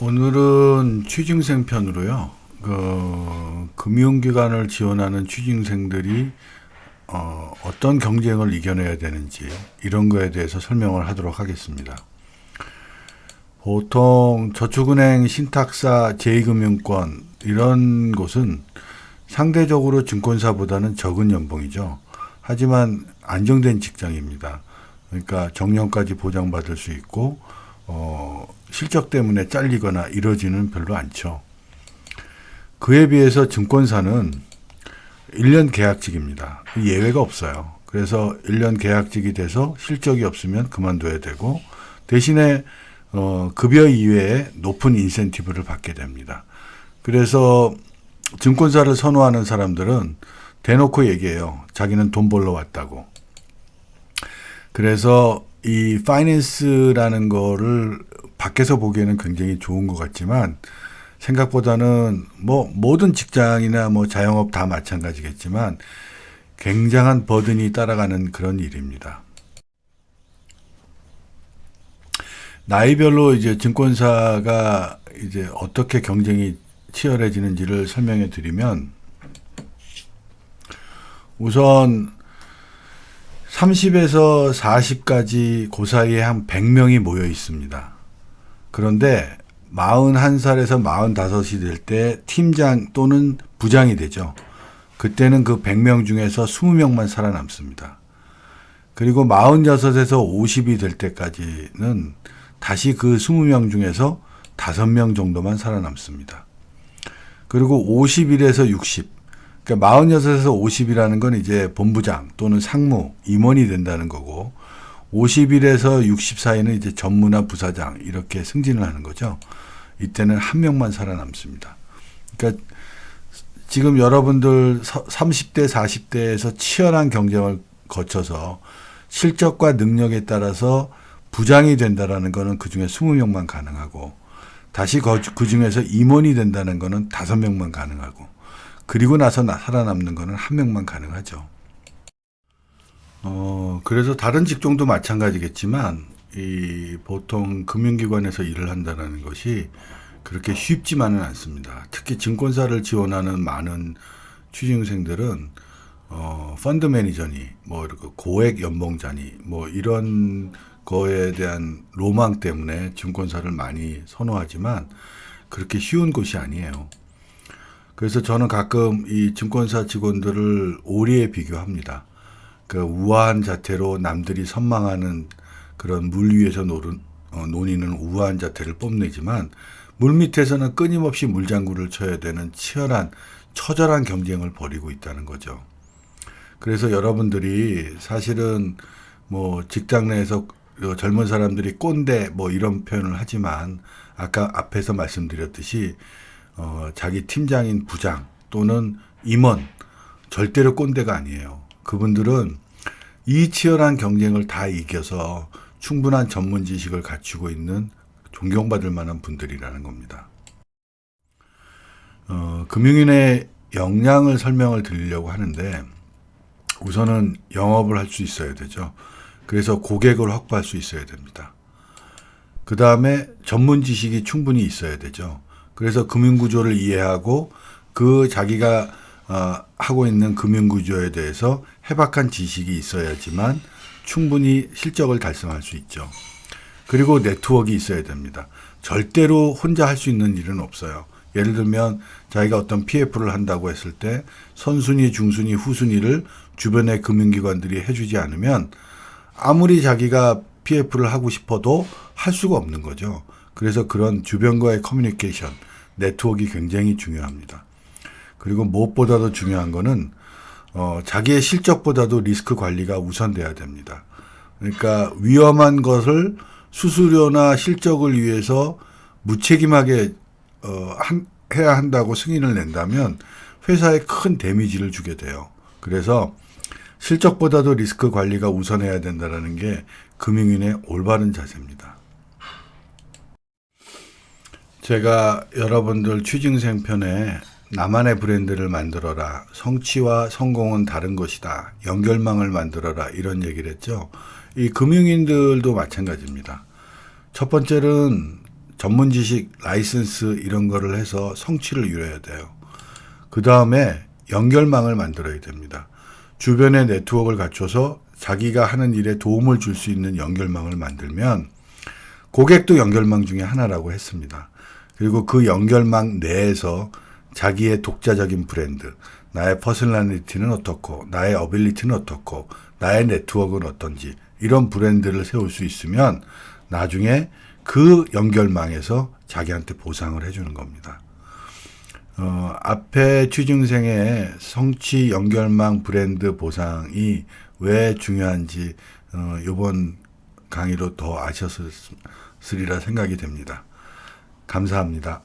오늘은 취준생 편으로요. 금융기관을 지원하는 취준생들이 어떤 경쟁을 이겨내야 되는지 이런 거에 대해서 설명을 하도록 하겠습니다. 보통 저축은행, 신탁사, 제2금융권 이런 곳은 상대적으로 증권사보다는 적은 연봉이죠. 하지만 안정된 직장입니다. 그러니까 정년까지 보장받을 수 있고 실적 때문에 잘리거나 이러지는 별로 않죠. 그에 비해서 증권사는 1년 계약직입니다. 예외가 없어요. 그래서 1년 계약직이 돼서 실적이 없으면 그만둬야 되고 대신에 급여 이외에 높은 인센티브를 받게 됩니다. 그래서 증권사를 선호하는 사람들은 대놓고 얘기해요. 자기는 돈 벌러 왔다고. 그래서 이 파이낸스라는 거를 밖에서 보기에는 굉장히 좋은 것 같지만 생각보다는 모든 직장이나 자영업 다 마찬가지겠지만 굉장한 버든이 따라가는 그런 일입니다. 나이별로 이제 증권사가 이제 어떻게 경쟁이 치열해지는지를 설명해 드리면 우선 30에서 40까지 그 사이에 한 100명이 모여 있습니다. 그런데 41살에서 45이 될 때 팀장 또는 부장이 되죠. 그때는 그 100명 중에서 20명만 살아남습니다. 그리고 46에서 50이 될 때까지는 다시 그 20명 중에서 5명 정도만 살아남습니다. 그리고 51에서 60, 그러니까 46에서 50이라는 건 이제 본부장 또는 상무, 임원이 된다는 거고 51에서 60 사이는 이제 전무나 부사장 이렇게 승진을 하는 거죠. 이때는 한 명만 살아남습니다. 그러니까 지금 여러분들 30대, 40대에서 치열한 경쟁을 거쳐서 실적과 능력에 따라서 부장이 된다라는 거는 그중에 20명만 가능하고 다시 그중에서 임원이 된다는 거는 5명만 가능하고 그리고 나서 살아남는 거는 1명만 가능하죠. 그래서 다른 직종도 마찬가지겠지만 보통 금융기관에서 일을 한다는 것이 그렇게 쉽지만은 않습니다. 특히 증권사를 지원하는 많은 취준생들은 펀드 매니저니 고액 연봉자니 이런 거에 대한 로망 때문에 증권사를 많이 선호하지만 그렇게 쉬운 곳이 아니에요. 그래서 저는 가끔 이 증권사 직원들을 오리에 비교합니다. 그 우아한 자태로 남들이 선망하는 그런 물 위에서 논이는 우아한 자태를 뽐내지만 물 밑에서는 끊임없이 물장구를 쳐야 되는 치열한 처절한 경쟁을 벌이고 있다는 거죠. 그래서 여러분들이 사실은 직장 내에서 젊은 사람들이 꼰대 이런 표현을 하지만 아까 앞에서 말씀드렸듯이 자기 팀장인 부장 또는 임원 절대로 꼰대가 아니에요. 그분들은 이 치열한 경쟁을 다 이겨서 충분한 전문 지식을 갖추고 있는 존경받을 만한 분들이라는 겁니다. 금융인의 역량을 설명을 드리려고 하는데 우선은 영업을 할 수 있어야 되죠. 그래서 고객을 확보할 수 있어야 됩니다. 그 다음에 전문 지식이 충분히 있어야 되죠. 그래서 금융구조를 이해하고 그 자기가 하고 있는 금융구조에 대해서 해박한 지식이 있어야지만 충분히 실적을 달성할 수 있죠. 그리고 네트워크가 있어야 됩니다. 절대로 혼자 할 수 있는 일은 없어요. 예를 들면 자기가 어떤 PF를 한다고 했을 때 선순위, 중순위, 후순위를 주변의 금융기관들이 해주지 않으면 아무리 자기가 PF를 하고 싶어도 할 수가 없는 거죠. 그래서 그런 주변과의 커뮤니케이션, 네트워크가 굉장히 중요합니다. 그리고 무엇보다도 중요한 거는 자기의 실적보다도 리스크 관리가 우선돼야 됩니다. 그러니까 위험한 것을 수수료나 실적을 위해서 무책임하게 해야 한다고 승인을 낸다면 회사에 큰 데미지를 주게 돼요. 그래서 실적보다도 리스크 관리가 우선해야 된다는 게 금융인의 올바른 자세입니다. 제가 여러분들 취준생 편에 나만의 브랜드를 만들어라, 성취와 성공은 다른 것이다, 연결망을 만들어라 이런 얘기를 했죠. 이 금융인들도 마찬가지입니다. 첫 번째는 전문 지식, 라이선스 이런 거를 해서 성취를 이뤄야 돼요. 그 다음에 연결망을 만들어야 됩니다. 주변의 네트워크를 갖춰서 자기가 하는 일에 도움을 줄 수 있는 연결망을 만들면 고객도 연결망 중에 하나라고 했습니다. 그리고 그 연결망 내에서 자기의 독자적인 브랜드, 나의 퍼스널리티는 어떻고, 나의 어빌리티는 어떻고, 나의 네트워크는 어떤지 이런 브랜드를 세울 수 있으면 나중에 그 연결망에서 자기한테 보상을 해주는 겁니다. 앞에 취준생의 성취 연결망 브랜드 보상이 왜 중요한지 이번 강의로 더 아셨으리라 생각이 됩니다. 감사합니다.